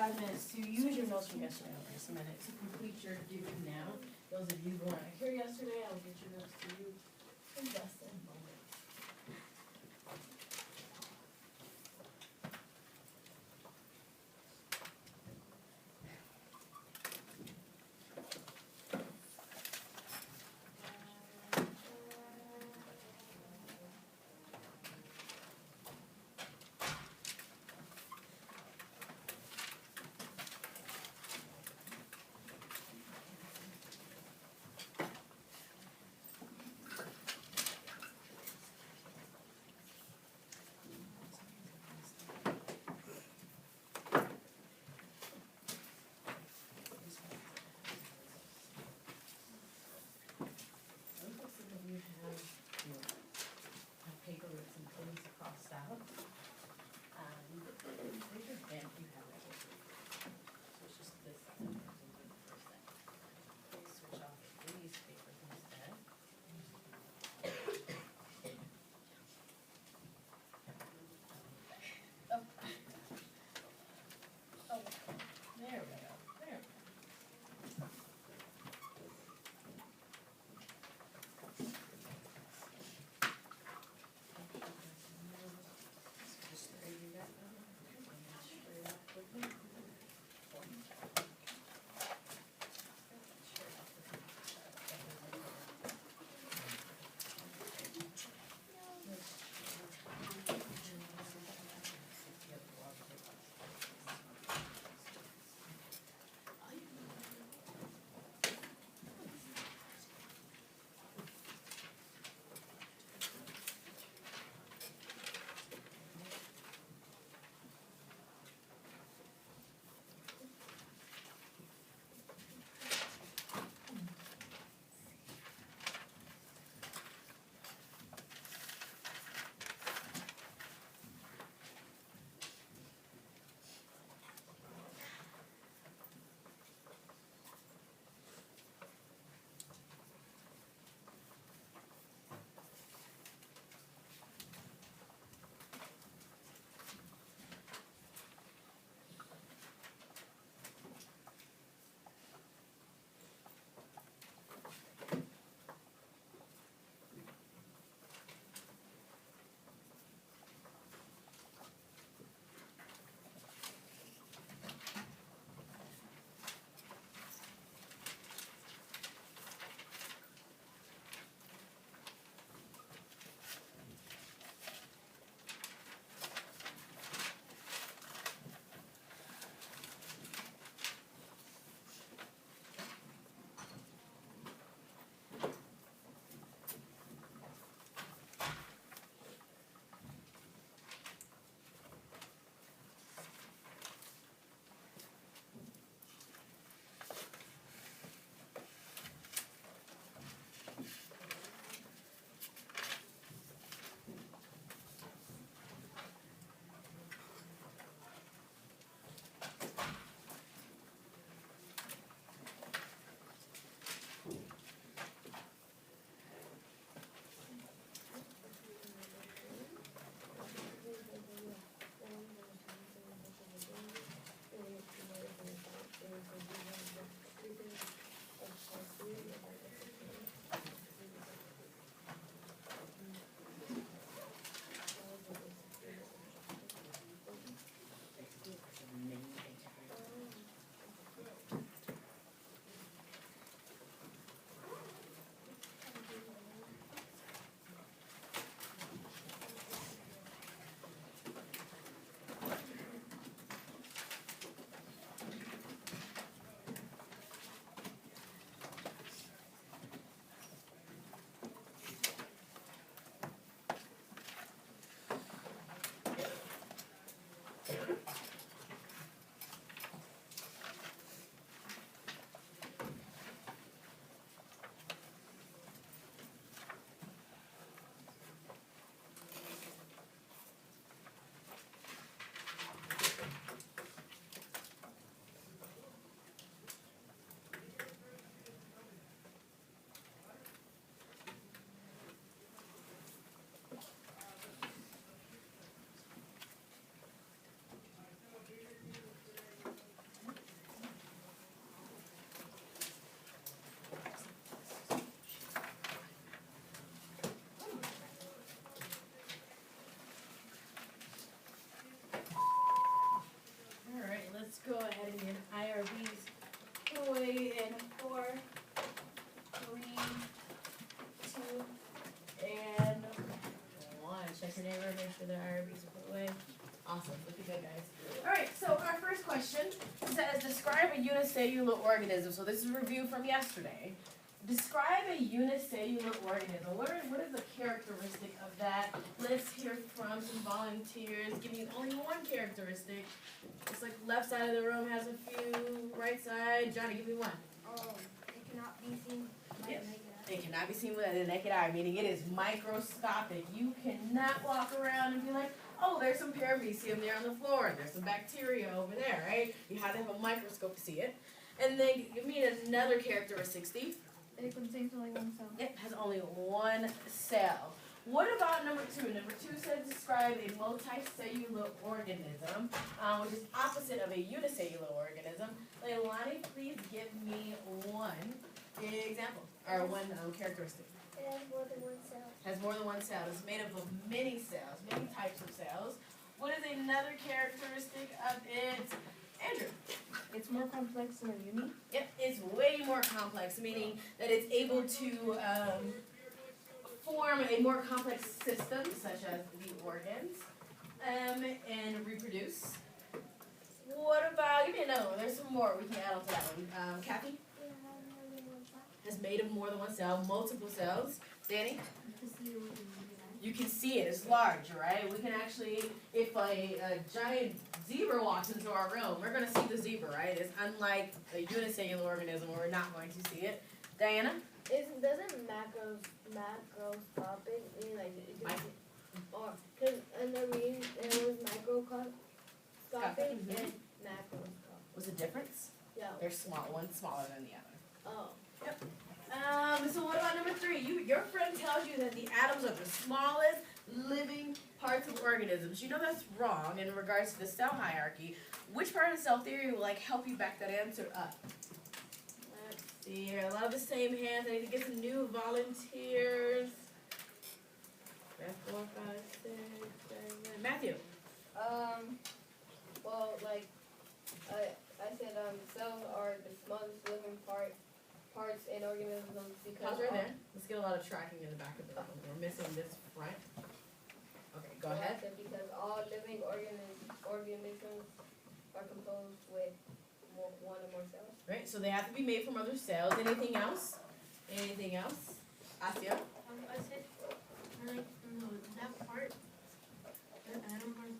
5 minutes to use your notes from yesterday, or just a minute to complete your review now. Those of you who weren't here yesterday, I will get your notes to you in just a moment. the IRBs are put away. Awesome, looking good, guys. Alright, so our first question says, describe a unicellular organism. So this is a review from yesterday. Describe a unicellular organism. What is the characteristic of that? Let's hear from some volunteers. Give me only one characteristic. It's like left side of the room has a few, right side. Johnny, give me one. It cannot be seen by the naked eye. It cannot be seen with the naked eye, meaning it is microscopic. You cannot walk around and be like, oh, there's some paramecium there on the floor, and there's some bacteria over there, right? You have to have a microscope to see it. And then give me another characteristic, Steve. It contains only one cell. It has only one cell. What about number two? Number two says describe a multicellular organism, which is opposite of a unicellular organism. Leilani, please give me one example, or one characteristic. It has more than one cell. Has more than one cell. It's made up of many cells, many types of cells. What is another characteristic of it? Andrew. It's more complex than a uni. Yep, it's way more complex, meaning that it's able to form a more complex system, such as the organs, and reproduce. What about, give me another one. There's some more we can add on to that one. Kathy? It's made of more than one cell, multiple cells. Danny? You can see it. It's large, right? We can actually, if a giant zebra walks into our room, we're going to see the zebra, right? It's unlike a unicellular organism where we're not going to see it. Diana? Doesn't macroscopic mean like or because in the reading it was microscopic and macroscopic. What's the difference? Yeah. They're small. One's smaller than the other. Oh. Yep. So what about number three? Your friend tells you that the atoms are the smallest living parts of organisms. You know that's wrong in regards to the cell hierarchy. Which part of cell theory will help you back that answer up? Let's see here. A lot of the same hands. I need to get some new volunteers. 4, 5, 6, 7. Matthew. Well, like I said, cells are the smallest living parts in organisms because. Pause right there. Let's get a lot of tracking in the back of the room. We're missing this front. Okay, go ahead. Because all living organisms are composed with one or more cells. Right, so they have to be made from other cells. Anything else? Anything else? Asia? I said, like, no, that part, the atom part is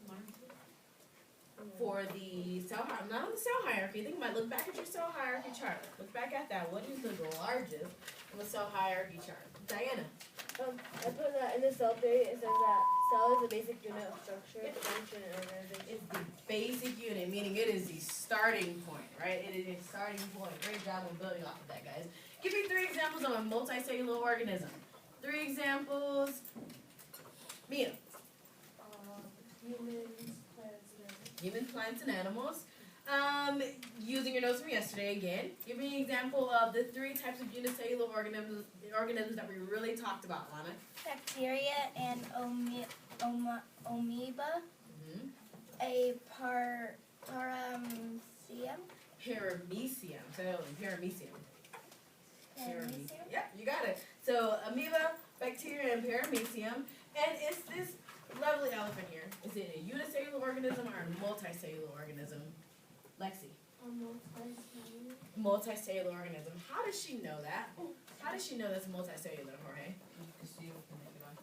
For the cell hierarchy, not on the cell hierarchy. Think about it. Look back at your cell hierarchy chart. Look back at that. What is the largest on the cell hierarchy chart? Diana? I put that in the cell theory. It says that cell is a basic unit of structure, function, and organization. It's the basic unit, meaning it is the starting point, right? It is a starting point. Great job on building off of that, guys. Give me 3 examples of a multicellular organism. 3 examples. Mia. Humans, plants, and animals. Using your notes from yesterday again, give me an example of the 3 types of unicellular organisms that we really talked about, Lana. Bacteria and amoeba. Mm-hmm. A paramecium. Paramecium. So paramecium. Paramecium. Yep, you got it. So amoeba, bacteria, and paramecium. And it's this lovely elephant here. Is it a unicellular organism or a multicellular organism? Lexi. Multicellular organism. How does she know that? How does she know that's multicellular, Jorge?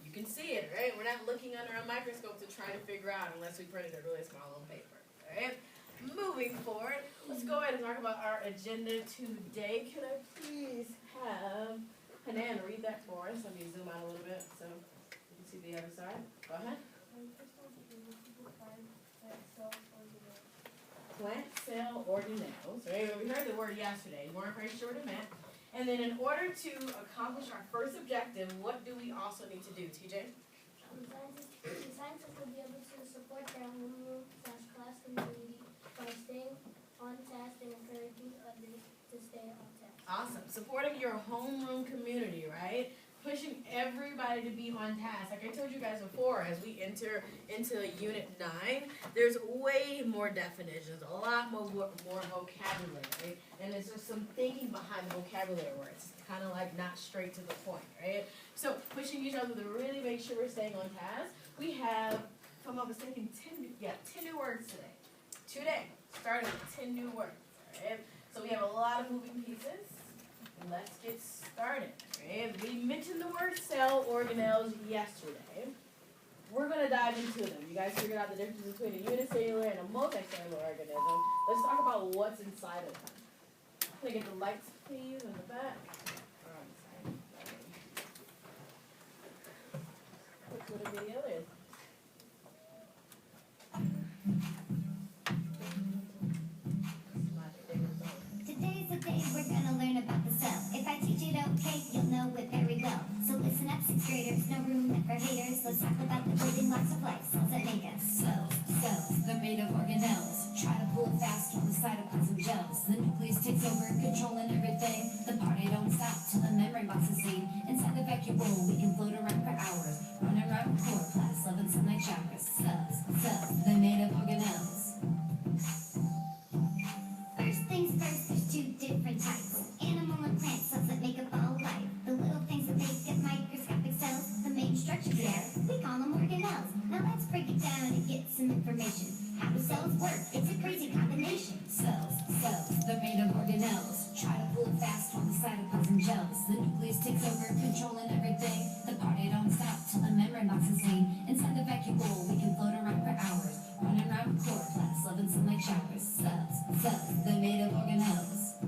You can see it, right? We're not looking under a microscope to try to figure out unless we printed a really small little paper, right? Moving forward, let's go ahead and talk about our agenda today. Could I please have Hanan read that for us? Let me zoom out a little bit so you can see the other side. Go ahead. Plant cell organelles, right? We heard the word yesterday. We weren't very sure what it meant. And then in order to accomplish our first objective, what do we also need to do, TJ? Scientists will be able to support their homeroom/class community by staying on task and encouraging others to stay on task. Awesome. Supporting your homeroom community, right? Pushing everybody to be on task. Like I told you guys before, as we enter into Unit 9, there's way more definitions, a lot more vocabulary, and there's just some thinking behind the vocabulary words. It's kind of like not straight to the point, right? So pushing each other to really make sure we're staying on task. We have come up with thinking 10 new words today. Today, starting with 10 new words. Alright? So we have a lot of moving pieces. Let's get started. Right? We mentioned the word cell organelles yesterday. We're going to dive into them. You guys figured out the difference between a unicellular and a multicellular organism. Let's talk about what's inside of them. Can I get the lights, please, in the back? Or on the side? That's what a video is. Today's the day we're gonna learn about the cell. If I teach it okay, you'll know it very well. So listen up, sixth graders, no room left for haters. Let's talk about the building blocks of life, cells that make us. Cells, they're made of organelles. Try to pull it fast when the cytoplasm gels. The nucleus takes over, controlling everything. The party don't stop till the membrane box is seen. Inside the vacuum bowl, we can float around for hours. Running around with chloroplasts, loving sunlight showers. Cells, they're made of organelles. First things first, there's two different types. Animal and plant cells that make up all life. The little things that make up microscopic cells. The main structures there, we call them organelles. Now let's break it down and get some information. How do cells work? It's a crazy combination. Cells, they're made of organelles. Try to pull it fast while the cytoplasm gels. The nucleus takes over, controlling everything. The party don't stop till the membrane box is seen. Inside the vacuum bowl, we can float around for hours. Running around with chloroplasts, loving sunlight showers. Cells, they're made of organelles.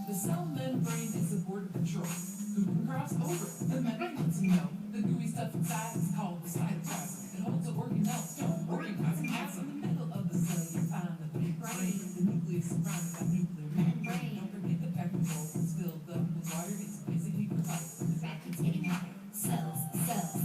The cell membrane is the border control. Who can cross over? The membrane lets them know. The gooey stuff inside is called the cytoplasm. It holds the organelles. Organelles mass in the middle of the cell. You find the big brain. The nucleus surrounded by nuclear membrane. Don't forget the vacuum bowl is filled up with water. It's basically for life. The vacuum's getting hotter. Cells,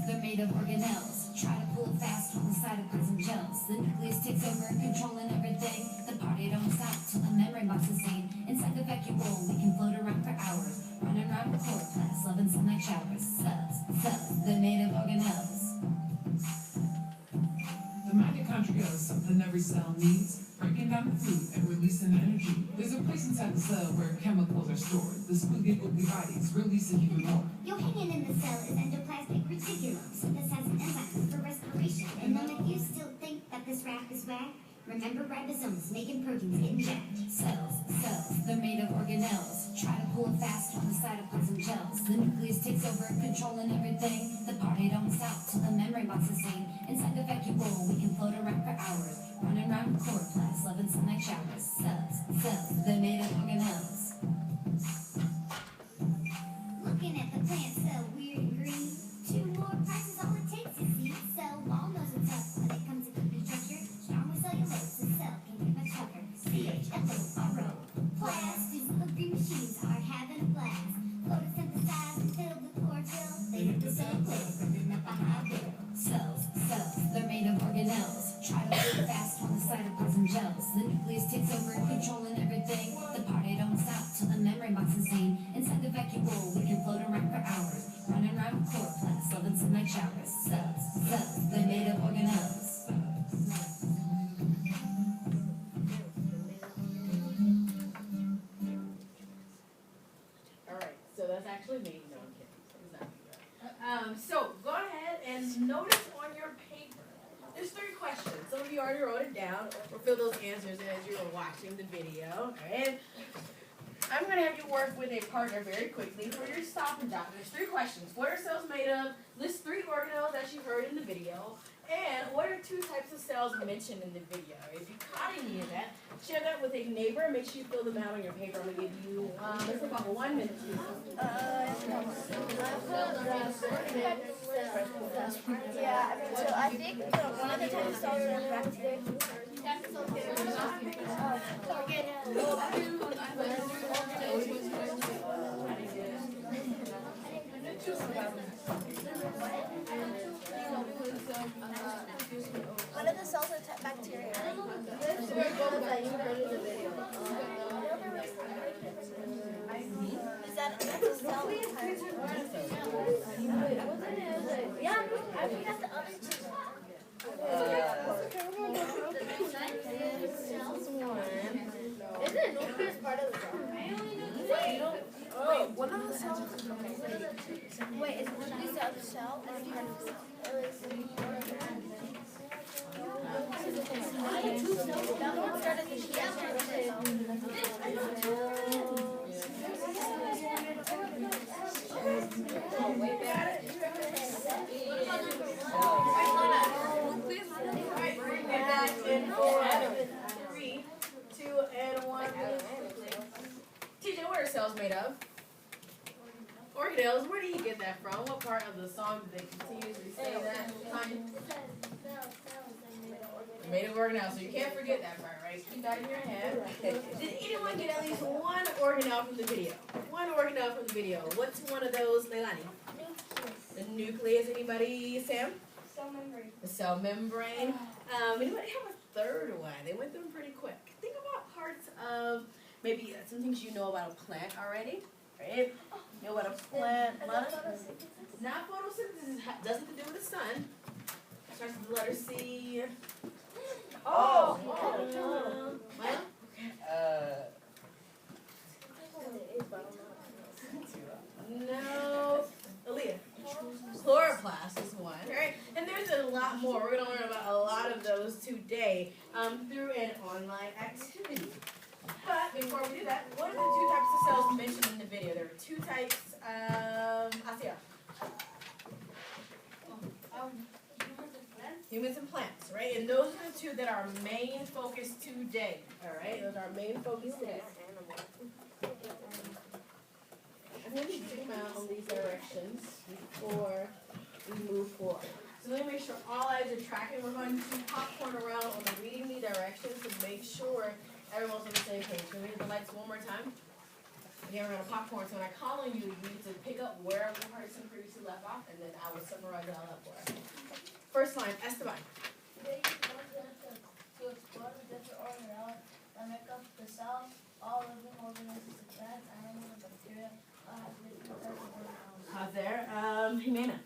they're made of organelles. Try to pull it fast while the cytoplasm gels. The nucleus takes over, controlling everything. The party don't stop till the membrane box is seen. Inside the vacuum bowl, we can float around for hours. Running around with chloroplasts, loving sunlight showers. Cells, they're made of organelles. The mitochondria is something every cell needs, breaking down the food and releasing energy. There's a place inside the cell where chemicals are stored. The spooky bodies releasing even more. You're hanging in the cell is endoplasmic reticulum. So this has an enzyme for respiration. And then if you still think that this wrap is whack, remember ribosomes making proteins getting jacked. Cells, they're made of organelles. Try to pull it fast while the cytoplasm gels. The nucleus takes over, controlling everything. The party don't stop till the membrane box is seen. Inside the vacuum bowl, we can float around for hours. Running around with chloroplasts, loving sunlight showers. Cells, they're made of organelles. Looking at the plant cell, weird and green. 2 more parts is all it takes to see. Cell wall knows what's up when it comes to keeping structure. Strong with cellulose, the cell can get much tougher. CHLO. These little green machines are having a blast. Photosynthesized and filled with chlorophyll. They hit the cell close, bringing up a high bill. Cells, they're made of organelles. Try to pull it fast when the cytoplasm gels. The nucleus takes over, controlling everything. The party don't stop till the membrane box is seen. Inside the vacuum bowl, we can float around for hours. Running around with chloroplasts, loving sunlight showers. Cells, they're made of organelles. Alright, so that's actually me. No, I'm kidding. It's not me. So go ahead and notice on your paper, there's 3 questions. Some of you already wrote it down or filled those answers in as you were watching the video. Alright? I'm going to have you work with a partner very quickly for your stop and jot. There's 3 questions. What are cells made of? List 3 organelles that you heard in the video. And what are 2 types of cells mentioned in the video? If you caught any of that, share that with a neighbor. Make sure you fill them out on your paper. I'm going to give you, let's about 1 minute. Yeah, so I think one of the types of cells are bacteria. One of the cells are bacteria. Is that's a cell type? Yeah, I forgot the other 2. Isn't the nucleus part of the cell? Wait, one of the cells. Wait, is the nucleus of the cell? Is it part of the cell? made of? Organelles. Where do you get that from? What part of the song did they continuously say that? Tanya? Made of organelles, so you can't forget that part, right? Keep that in your head. Did anyone get at least one organelle from the video? One organelle from the video. What's one of those, Leilani? The nucleus. Anybody, Sam? Cell membrane. The cell membrane. Anybody have a third one? They went through them pretty quick. Think about parts of maybe some things you know about a plant already, right? You know what a plant, not photosynthesis, doesn't have to do with the sun. Starts with the letter C. Well, no. Aaliyah. Chloroplast is one, right? And there's a lot more. We're going to learn about a lot of those today through an online activity. But before we do that, what are the two types of cells mentioned in the video? There are two types. Asia. Humans and plants, right? And those are the two that are main focus today. All right, those are our main focus today. I'm going to zoom out on these directions before we move forward. So let me make sure all eyes are tracking. We're going to popcorn around on the reading the directions to make sure everyone's on the same page. Can we hit the lights one more time? Again, we're going to popcorn. So when I call on you, you need to pick up where the person previously left off, and then I will summarize it all up for us. First line, Esteban. They use organisms to explore the different organelles that make up the cell. All living organisms, plants, animals, and bacteria, have different types of organelles. How's there? Jimena.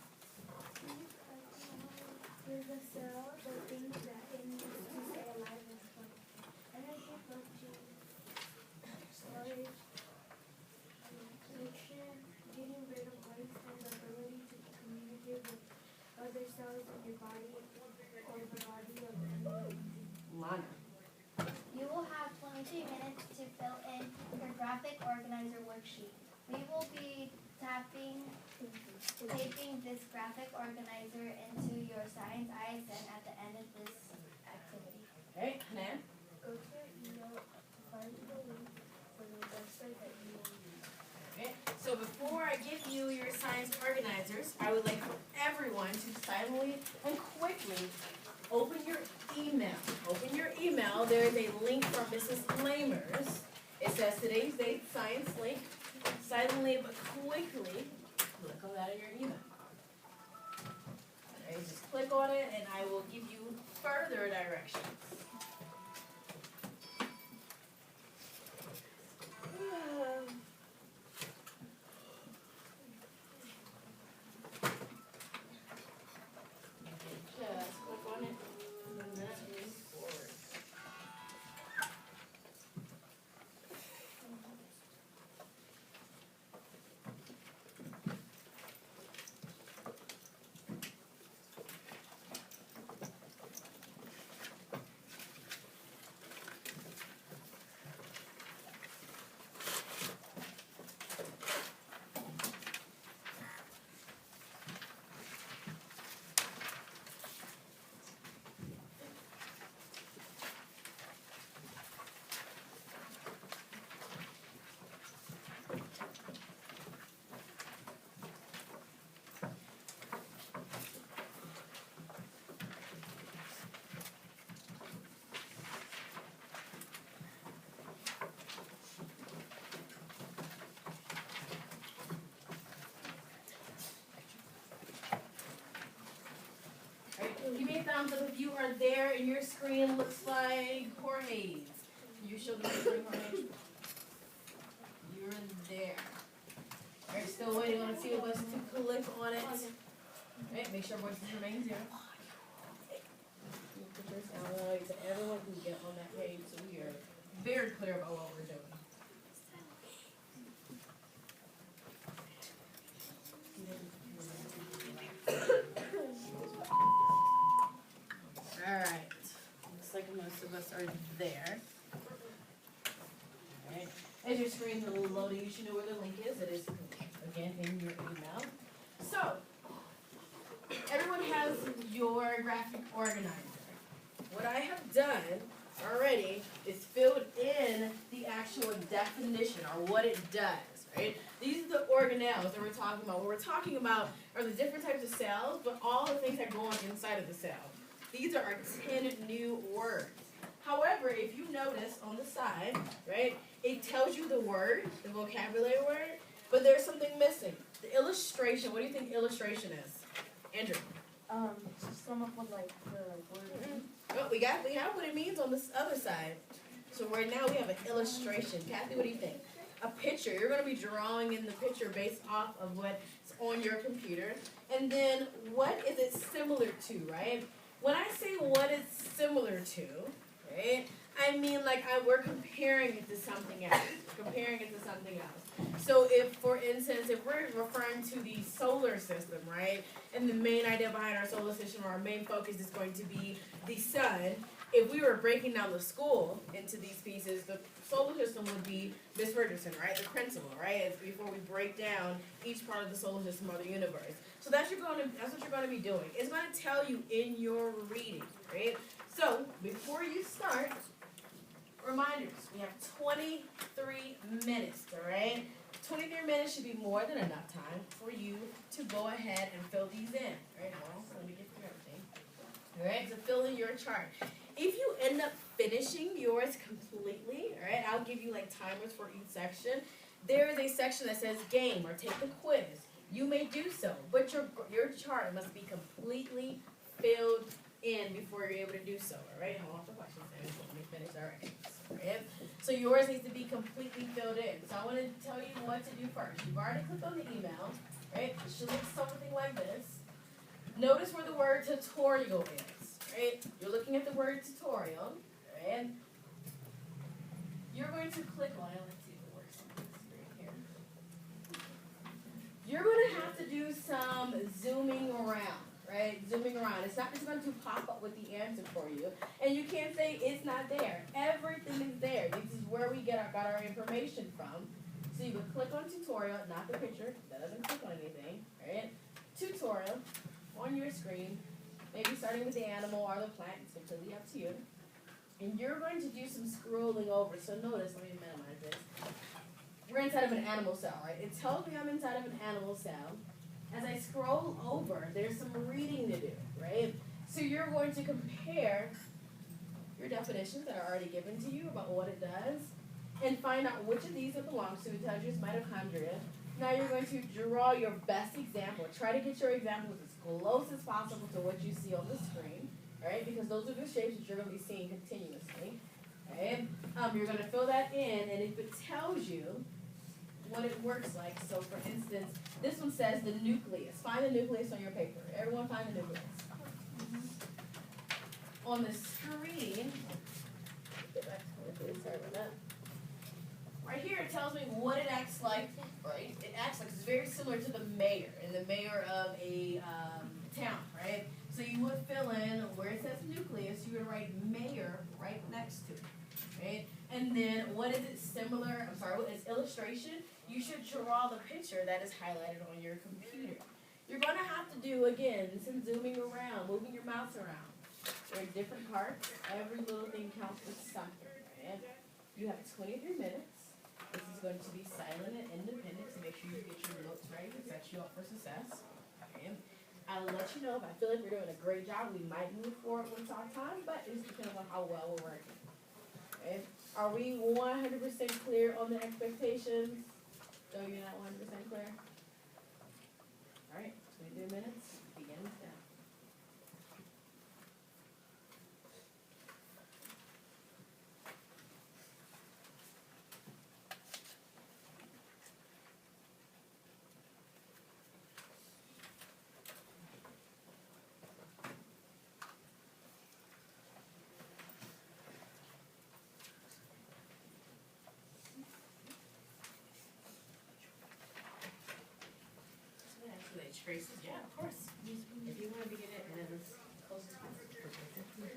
There's a cell, the things that it needs to stay alive and stuff. Energy, function, storage, function, getting rid of waste, and the ability to communicate with other cells in your body or the body of anyone. Lana. You will have 22 minutes to fill in your graphic organizer worksheet. We will be taping this graphic organizer into your science ISN at the end of this activity. Okay, Hanan. Go to your email, find the link for the website that you will use. Okay. So before I give you your science organizers, I would like for everyone to silently and quickly open your email. Open your email. There is a link from Mrs. Lamers. It says today's date, science link. Silently but quickly click on that in your email. Okay, just click on it and I will give you further directions. Just click on it and then that moves forward. Give me a thumbs up if you are there and your screen looks like Jorge's. You show the screen, Jorge. You're there. Alright, still waiting on a few of us to click on it. Alright, make sure voices remain zero. Put your sound on so everyone can get on that page so we are very clear about what we're doing. Alright, looks like most of us are there. Alright, as your screen's a little loading, you should know where the link is. It is, again, in your email. So, everyone has your graphic organizer. What I have done already is filled in the actual definition, or what it does. right? These are the organelles that we're talking about. What we're talking about are the different types of cells, but all the things that go on inside of the cell. These are our 10 new words. However, if you notice on the side, right, it tells you the word, the vocabulary word, but there's something missing. The illustration, what do you think illustration is? Andrew? Just come up with like the word. Oh, we have what it means on this other side. So right now we have an illustration. Kathy, what do you think? A picture. You're going to be drawing in the picture based off of what's on your computer. And then what is it similar to, right? When I say what it's similar to, right, I mean like we're comparing it to something else. Comparing it to something else. So if, for instance, if we're referring to the solar system, right, and the main idea behind our solar system, or our main focus is going to be the sun, if we were breaking down the school into these pieces, the solar system would be Miss Ferguson, right, the principal, right, it's before we break down each part of the solar system or the universe. So that's what you're going to be doing. It's going to tell you in your reading, right? So before you start, reminders, we have 23 minutes, all right? 23 minutes should be more than enough time for you to go ahead and fill these in, all right? Hold on, let me get through everything. All right, so fill in your chart. If you end up finishing yours completely, all right, I'll give you like timers for each section. There is a section that says game or take the quiz. You may do so, but your chart must be completely filled in before you're able to do so, all right? Hold on for questions, and let me finish directions, all right? So yours needs to be completely filled in. So I want to tell you what to do first. You've already clicked on the email, right? It should look something like this. Notice where the word tutorial is, right? You're looking at the word tutorial, right? You're going to click on it. Let's see if it works on the screen here. You're going to have to do some zooming around, right? Zooming around. It's not just going to pop up with the answer for you. And you can't say it's not there. Everything is there. This is where we got our information from. So you would click on tutorial, not the picture. That doesn't click on anything, right? Tutorial on your screen. Maybe starting with the animal or the plant. It's completely up to you. And you're going to do some scrolling over. So notice, let me minimize this. We're inside of an animal cell, right? It tells me I'm inside of an animal cell. As I scroll over, there's some reading to do, right? So you're going to compare your definitions that are already given to you about what it does and find out which of these it belongs to. It tells you it's mitochondria. Now you're going to draw your best example. Try to get your examples as close as possible to what you see on the screen, right? Because those are the shapes that you're going to be seeing continuously, right? You're going to fill that in, and if it tells you what it works like, so for instance, this one says the nucleus. Find the nucleus on your paper. Everyone find the nucleus. On the screen, get back to the nucleus, sorry about that. Right here it tells me what it acts like, right? It acts like, it's very similar to the mayor, and the mayor of a town, right? So you would fill in where it says nucleus, you would write mayor right next to it, right? And then what is it similar, what is illustration? You should draw the picture that is highlighted on your computer. You're going to have to do, again, some zooming around, moving your mouse around. There are different parts. Every little thing counts for something, right? You have 23 minutes. This is going to be silent and independent to make sure you get your notes right and set you up for success. Okay. I'll let you know if I feel like we're doing a great job. We might move forward with our time, but it just depends on how well we're working. Okay. Are we 100% clear on the expectations? So you're not 100% clear? All right, 23 minutes, beginning now. Traces, yeah, of course. If you want to begin it and as close as possible. Because you can't see it.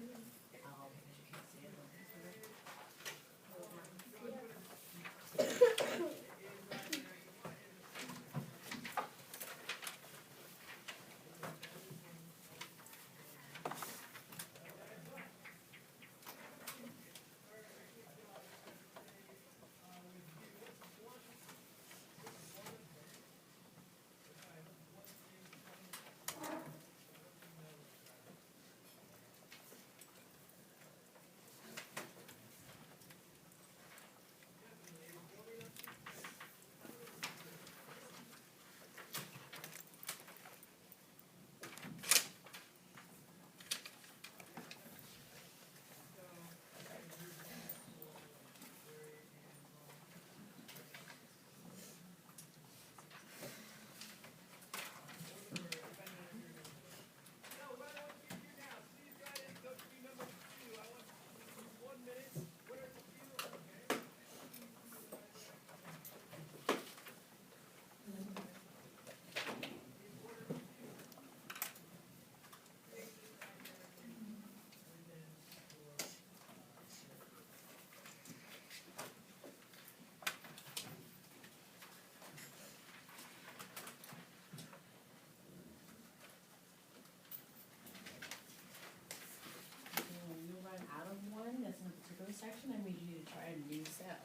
this section, I need you to try a new cell.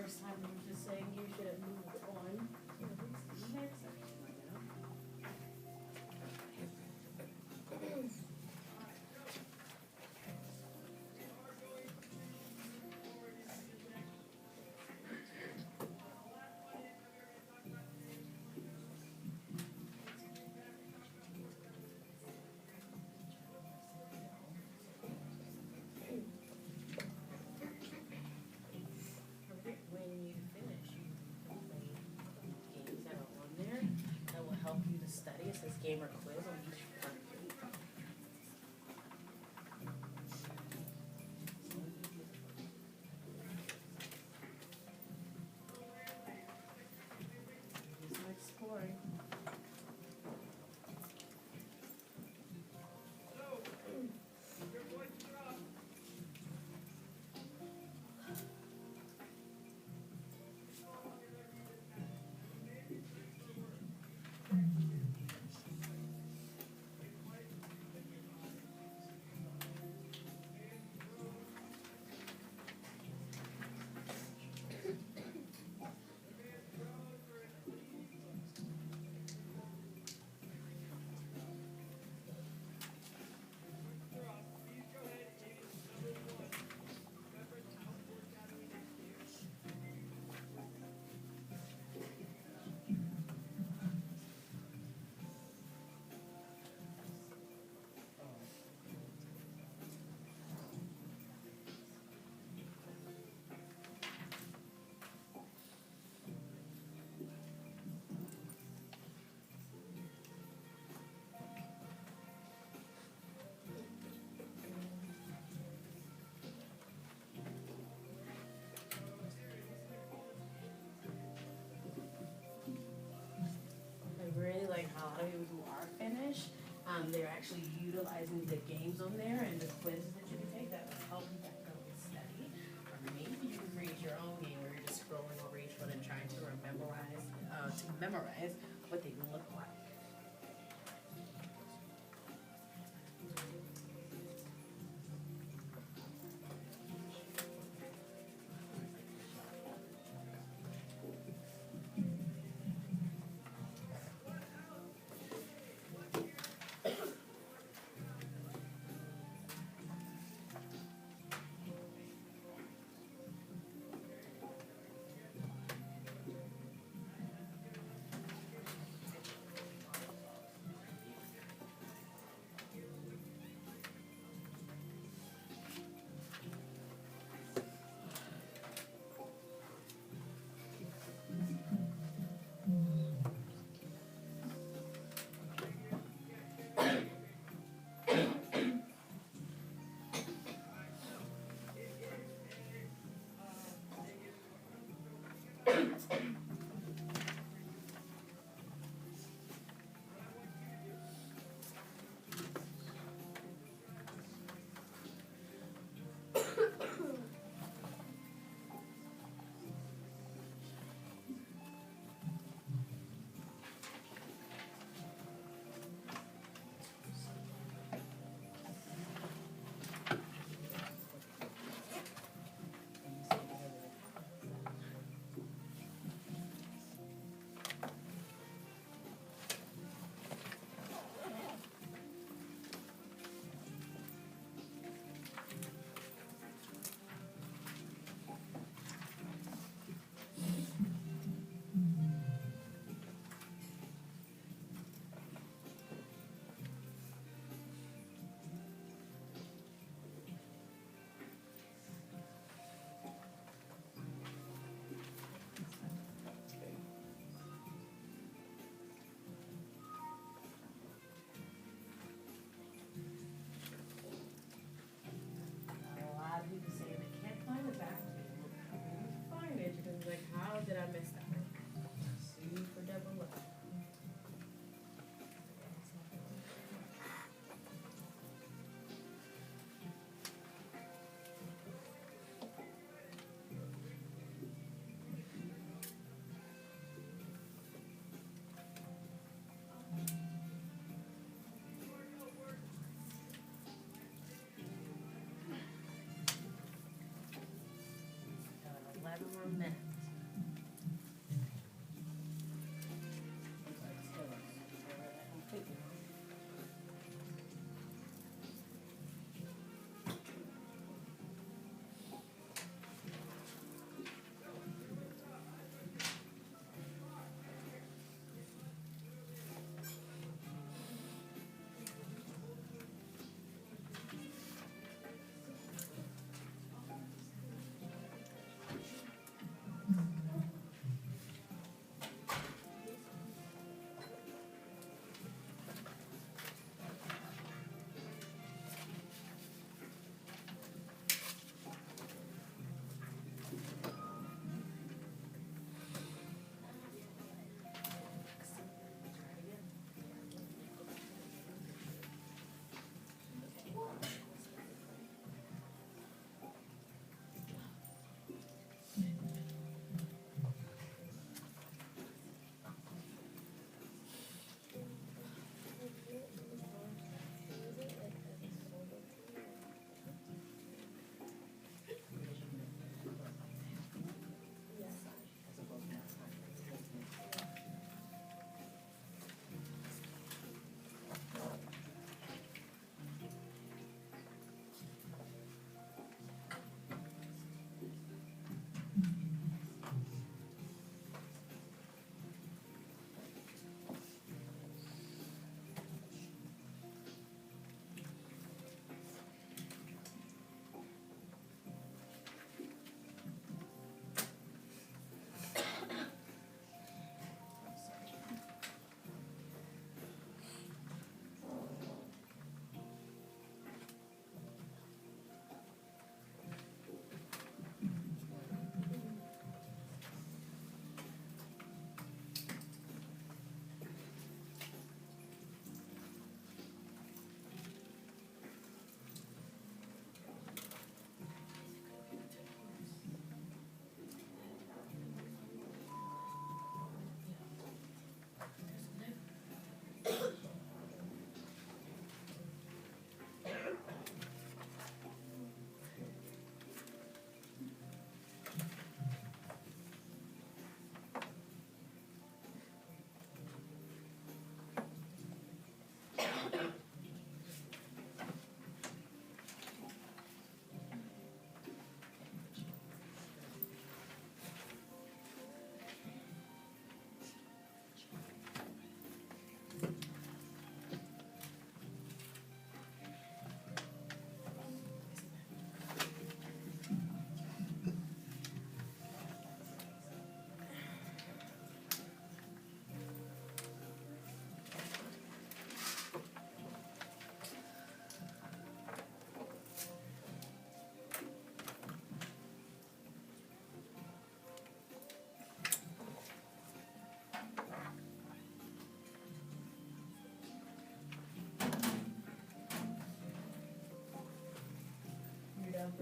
first time we were just saying you should have moved on. Next section, when you finish, you can play games that are on there that will help you to study. It says game or quiz on each front page. Do some exploring. I really like how a lot of people who are finished, they're actually utilizing the games on there and the quizzes that you can take that will help you back up and study. Or maybe you can create your own game where you're just scrolling over each one and trying to memorize what they look like.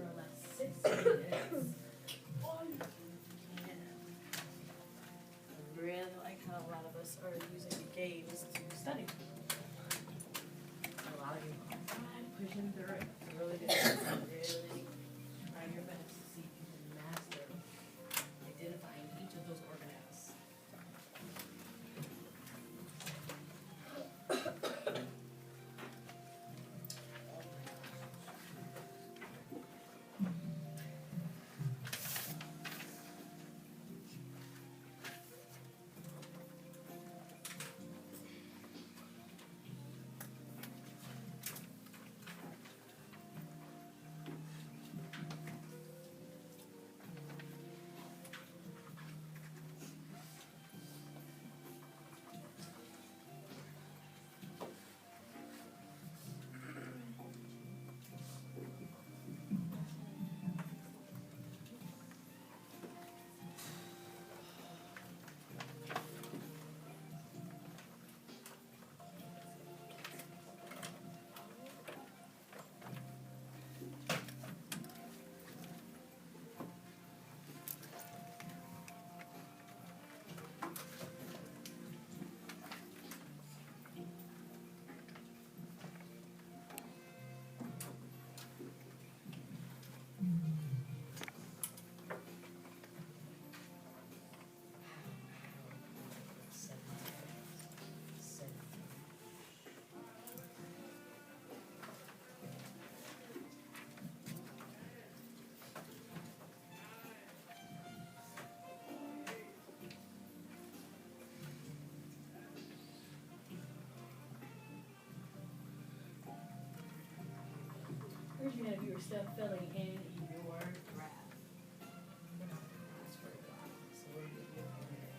or less 6 minutes. I really like how a lot of us are using games to study. A lot of you are pushing through it. It's really good. Really trying your best to see if you can master identifying each of those organelles. Imagine if you were still filling in your graph. We're not going to last for a while, so we'll give you a minute.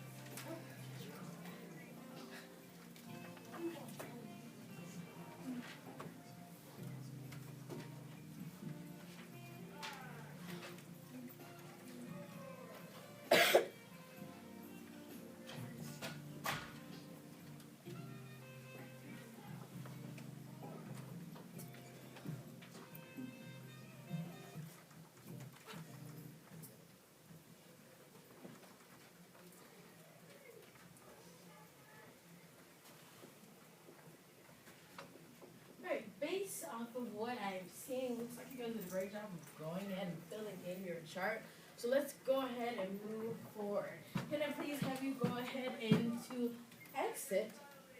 Alright, based off of what I'm seeing, looks like you guys did a great job of going ahead and filling in your chart. So let's go ahead and move forward. Can I please have you go ahead and to exit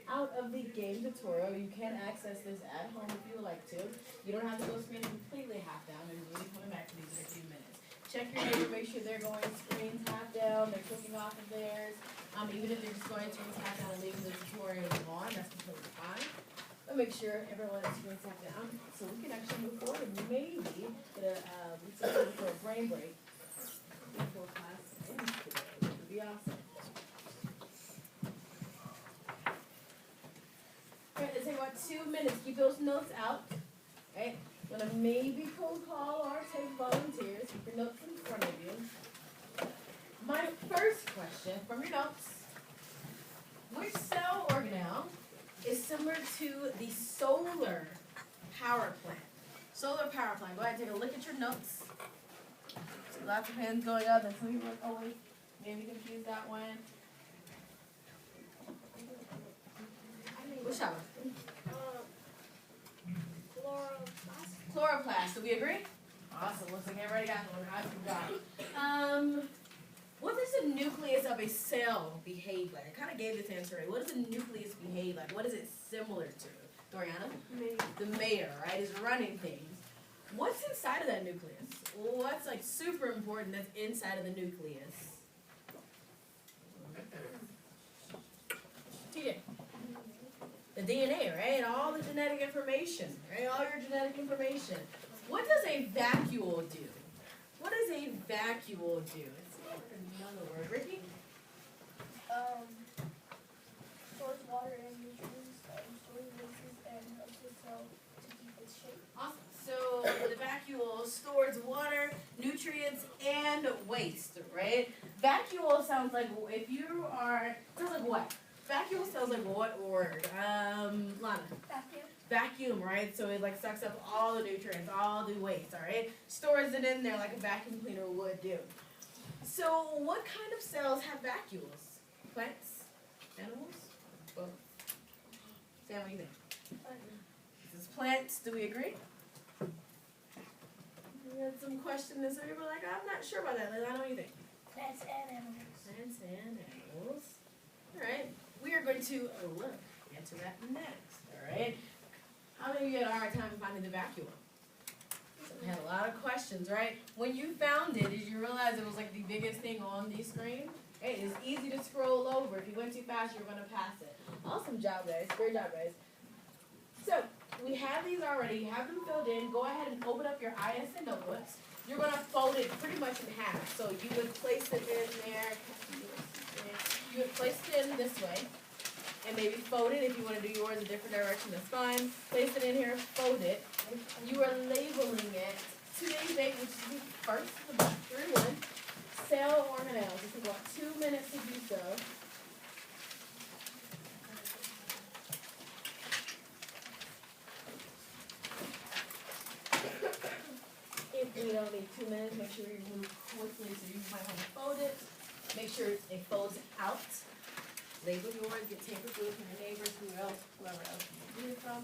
out of the game tutorial? You can access this at home if you would like to. You don't have to go screen completely half down. And we'll be coming back to these in a few minutes. Check your neighbor, make sure they're going screens half down, they're clicking off of theirs. Even if they're just going screens half down and leaving the tutorial on, that's completely fine. But make sure everyone is screens half down so we can actually move forward and maybe get something for a brain break before class ends today, which would be awesome. Alright, let's take about 2 minutes. Keep those notes out. Right? I'm gonna maybe cold call or take volunteers. Keep your notes in front of you. My first question from your notes: which cell organelle is similar to the solar power plant? Solar power plant. Go ahead and take a look at your notes. See lots of hands going up, and some people are like, oh wait, maybe confused that one. Which one? Chloroplast. Do we agree? Awesome. Looks like everybody got one. I forgot. What does the nucleus of a cell behave like? I kind of gave this answer already. What does the nucleus behave like? What is it similar to? Doriana? The mayor, right? Is running things. What's inside of that nucleus? What's like super important that's inside of the nucleus? TJ. The DNA, right? All the genetic information, right? All your genetic information. What does a vacuole do? What does a vacuole do? It's another word. Ricky? Stores water and nutrients, stores gases, and helps the cell to keep its shape. Awesome. So the vacuole stores water, nutrients, and waste, right? Vacuole sounds like if you are, sounds like what? Vacuole spells like what word? Lana. Vacuum. Vacuum, right? So it like sucks up all the nutrients, all the waste, all right? Stores it in there like a vacuum cleaner would do. So what kind of cells have vacuoles? Plants? Animals? Both. Sam, what do you think? This is plants. Do we agree? We had some questions, and some people were like, I'm not sure about that. Lana, what do you think? Plants and animals. Plants and animals. All right. We are going to look into that next. All right. How many of you had a hard time finding the vacuole? We had a lot of questions, right? When you found it, did you realize it was like the biggest thing on the screen? Hey, it's easy to scroll over. If you went too fast, you're going to pass it. Awesome job, guys. Great job, guys. So, we have these already. You have them filled in. Go ahead and open up your ISN notebooks. You're going to fold it pretty much in half. So, you would place it in there. You would place it in this way. And maybe fold it. If you want to do yours a different direction, that's fine. Place it in here, fold it. You are labeling it today's date, which is the first of the month, 3-1. Cell organelles. It takes about 2 minutes to do so. If you don't need 2 minutes, make sure you move quickly so you might want to fold it. Make sure it folds out. Label yours, get taper glue from your neighbors, whoever else you get it from.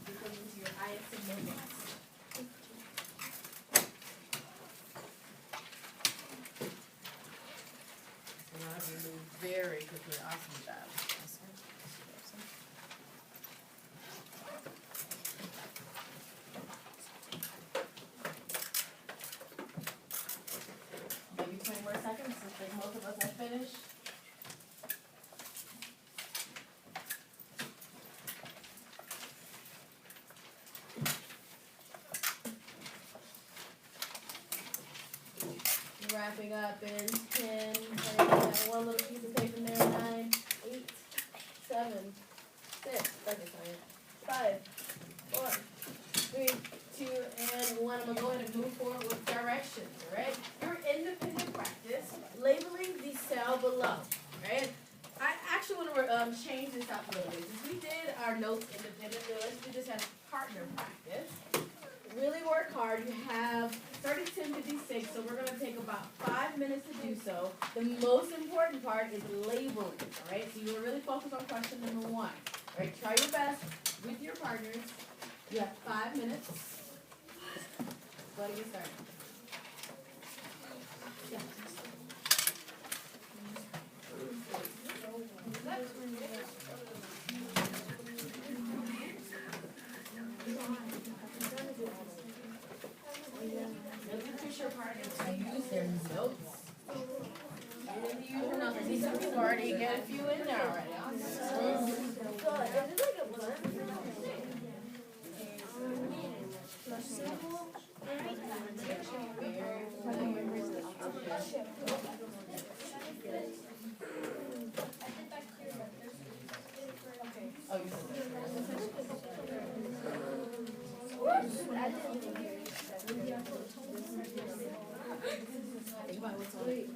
You put it into your ISN notebooks. A lot of you move very quickly. Awesome job. Awesome. Maybe 20 more seconds since most of us have finished. Wrapping up in 10, that one little piece of paper there, 9, 8, 7, 6, 5, 4, 3, 2, and 1. I'm going to go ahead and move forward with directions, alright? Your independent practice, labeling the cell below, right? I actually want to change this up a little bit. Since we did our notes independently, let's do this as partner practice. Really work hard. You have 32 to do 6, so we're going to take about 5 minutes to do so. The most important part is labeling, all right? So you will really focus on question number 1. All right, try your best with your partners. You have 5 minutes. Go ahead and get started. Yeah. Your partner to use their notes. And then you use your notes. I see some people already get a few in there already. Awesome. Oh, you think about what's on it.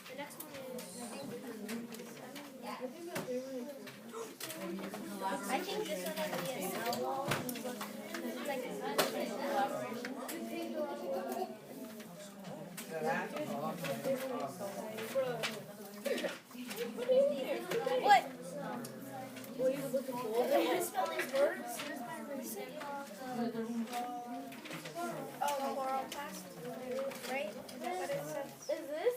The next one is, I think this one might be a cell wall. It's like what? What are you looking for? How to spell these words? Here's my receipt. Oh, the oral class, right? Is that what it says? Is this?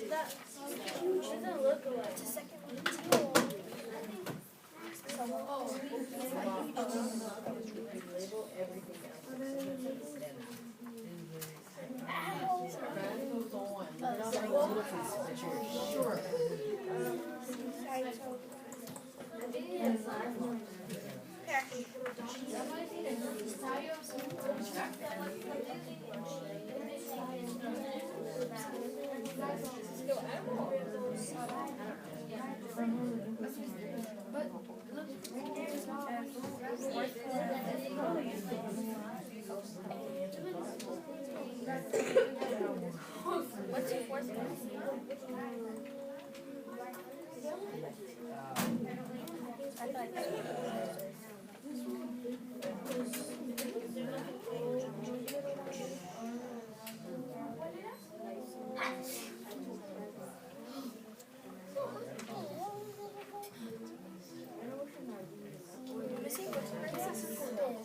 That doesn't look alike. The second one. Label everything What's your fourth one? I thought that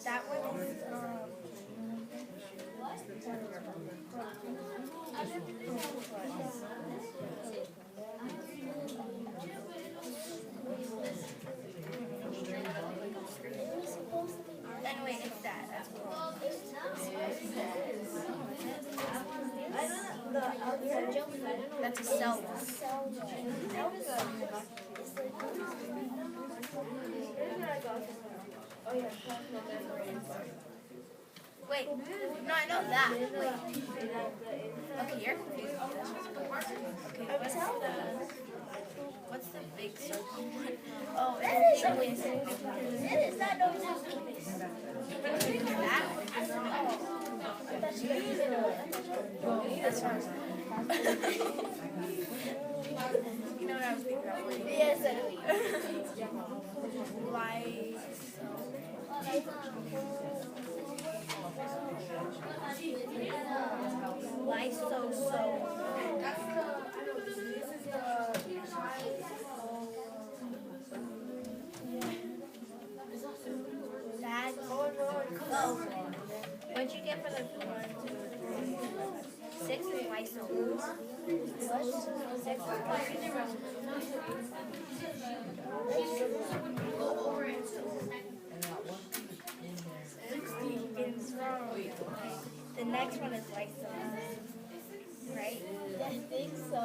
that one is anyway, it's that. That's cool. That's a cell. Wait, no, I know that. Wait. Okay, you're confused. Okay, what's the big circle one? Oh, it's It is not no that. That's fine. You know what I was thinking of? Yes, I What'd you get for the 1, 2, 3? 6 is lysosomes. 6 is the next one is lysosomes. Right? I think so.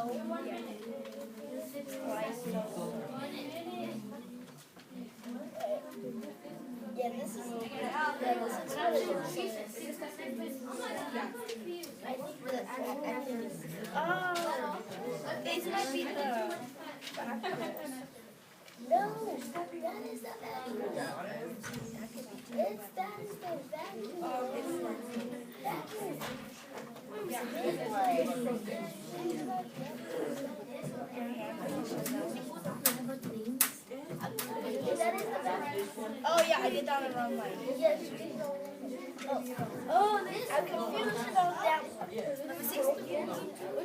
Yeah, this is really good. Oh, these might be the No, that is the vacuum. That is the vacuum. Vacuum. That is the vacuum. Oh yeah, I did that on the wrong line. Yes, you did. Oh, I'm confused about that one. Number 6.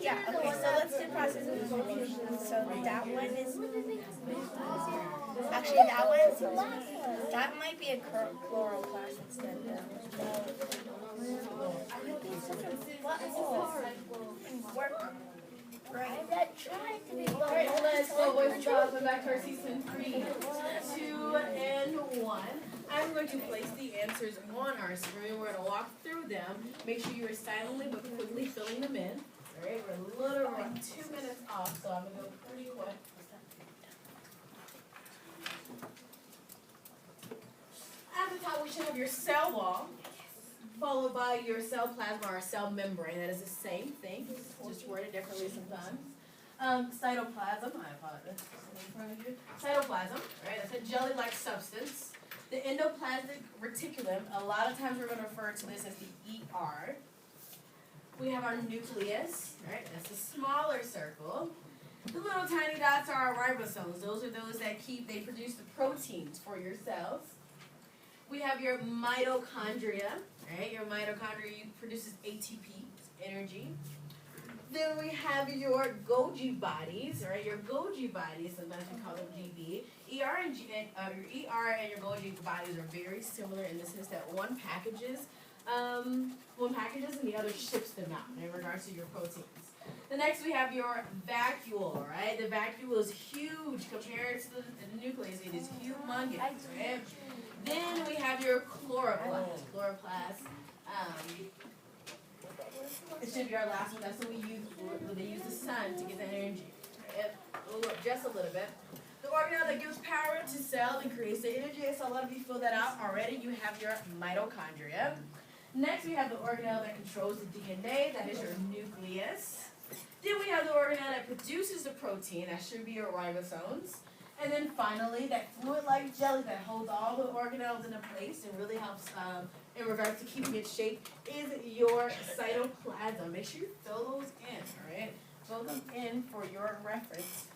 Yeah, okay, so let's do process of elimination. So that one is actually that might be a chloroplast instead. Work. Right. I'm not trying to be Alright, let's go, boys and girls. We're back to our season 3, 2, and 1. I'm going to place the answers on our screen. We're going to walk through them. Make sure you are silently but quickly filling them in. Alright, we're literally 2 minutes off, so I'm going to go pretty quick. At the top, we should have your cell wall, followed by your cell plasma or cell membrane. That is the same thing, just worded differently sometimes. Cytoplasm, I apologize. In front of you. Cytoplasm, right? That's a jelly-like substance. The endoplasmic reticulum, a lot of times we're going to refer to this as the ER. We have our nucleus, right? That's a smaller circle. The little tiny dots are our ribosomes. Those are those that they produce the proteins for your cells. We have your mitochondria, right? Your mitochondria produces ATP, energy. Then we have your Golgi bodies, right? Your Golgi bodies, sometimes we call them GB. Your ER and your Golgi bodies are very similar in the sense that one packages and the other ships them out in regards to your proteins. The next we have your vacuole, right? The vacuole is huge compared to the nucleus. It is humongous, right? Then we have your chloroplast. It should be our last one. That's what we use when they use the sun to get the energy. Just a little bit. The organelle that gives power to cell and creates the energy. So a lot of you fill that out already. You have your mitochondria. Next, we have the organelle that controls the DNA. That is your nucleus. Then we have the organelle that produces the protein, that should be your ribosomes. And then finally, that fluid-like jelly that holds all the organelles into place and really helps in regards to keeping it shaped is your cytoplasm. Make sure you fill those in, all right? Fill them in for your reference.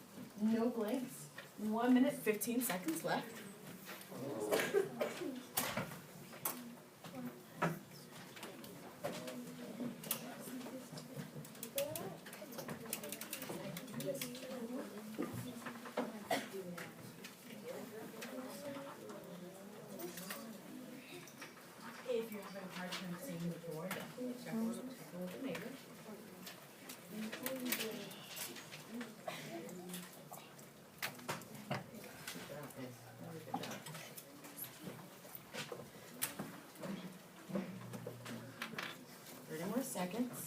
No blanks. 1 minute, 15 seconds left. If you're having a hard time seeing the door, definitely check with the neighbor. 30 more seconds.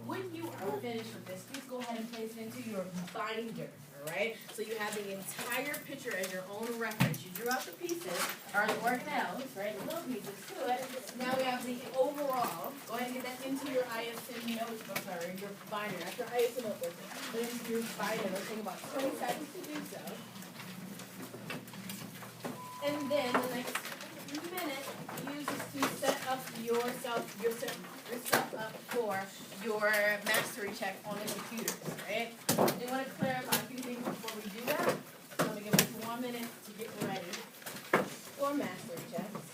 When you are finished with this, please go ahead and place it into your binder, all right? So you have the entire picture as your own reference. You drew out the pieces, or the organelles, right? The little pieces to it. Now we have the overall. Go ahead and get that into your ISM notebook, or your binder. After ISM notebook, put it into your binder. It'll take about 20 seconds to do so. And then the next minute, use this to set up yourself up for your mastery check on the computers, right? They want to clarify a few things before we do that. So I'm going to give us 1 minute to get ready for mastery checks.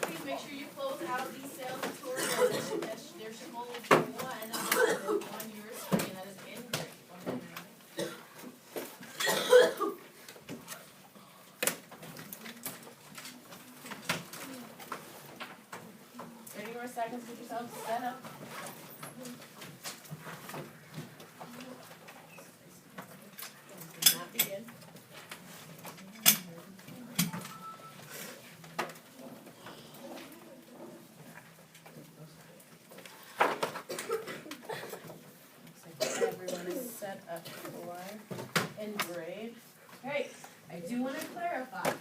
Please make sure you close out these sales tutorials. There should only be one on your screen that is in grade. 30 more seconds, get yourself set up. Do not begin. Looks like everyone is set up for and grade. Great. I do want to clarify.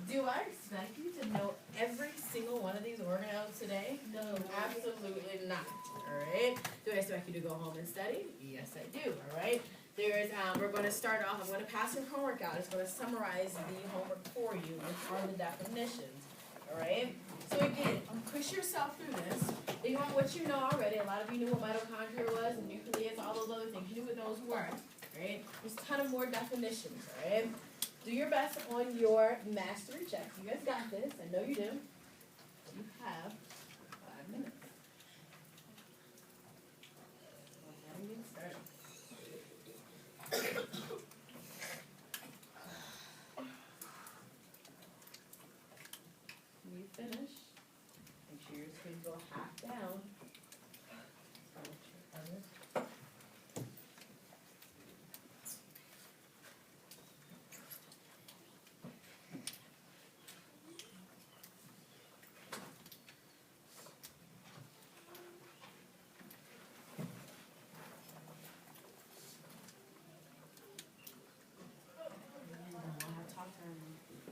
Do I expect you to know every single one of these organelles today? No, absolutely not. Alright. Do I expect you to go home and study? Yes, I do. Alright. We're going to start off. I'm going to pass your homework out. It's going to summarize the homework for you, which are the definitions. Alright? So again, push yourself through this. Think about what you know already. A lot of you knew what mitochondria was and nucleus, all those other things. You knew what those were. Right? There's a ton of more definitions. Alright? Do your best on your mastery checks. You guys got this. I know you do. You have 5 minutes. Go ahead and get started. When you finish, make sure your screens go half down.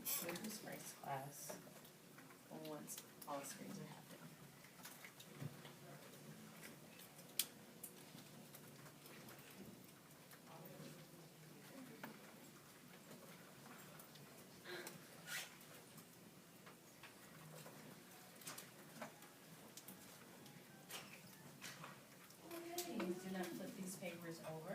Spring's class once all screens are half down. Please do not flip these papers over.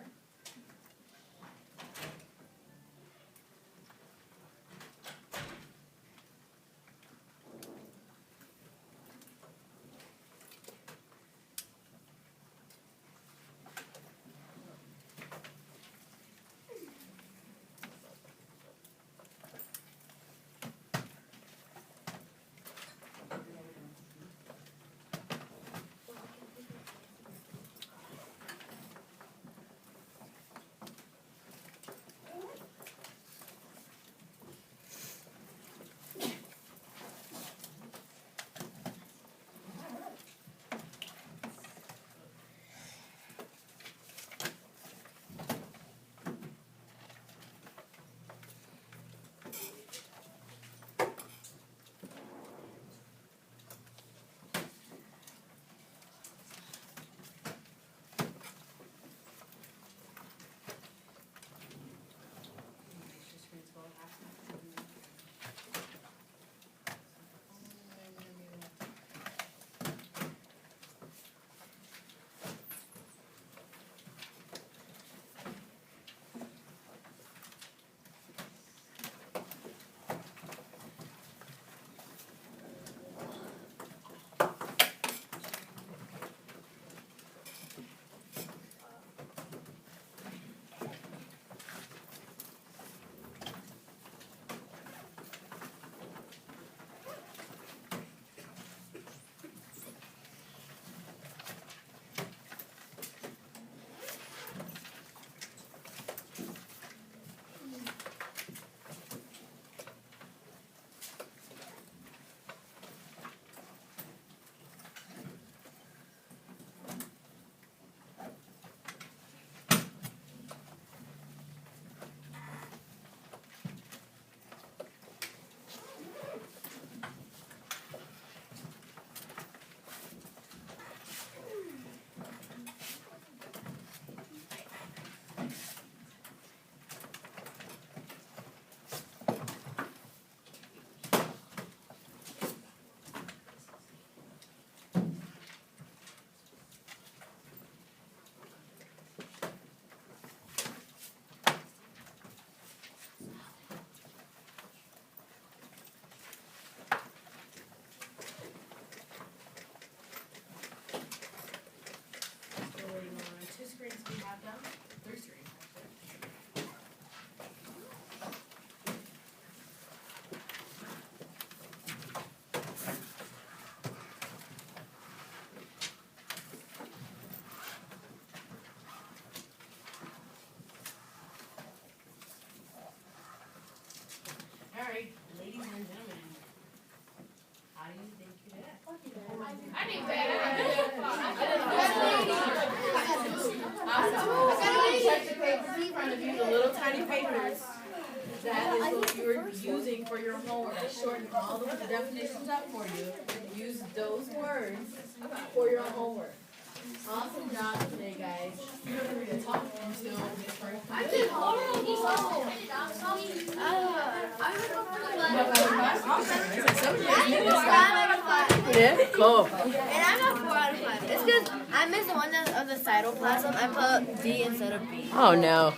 Check the papers in front of you, the little tiny papers. That is what you're using for your homework. I shortened all the definitions up for you. Use those words for your homework. Awesome job today, guys. You're not going to talk until this first. I did horrible. Yeah, cool. And I got 4 out of 5. It's because I missed the one of the cytoplasm. I put D instead of B. Oh no.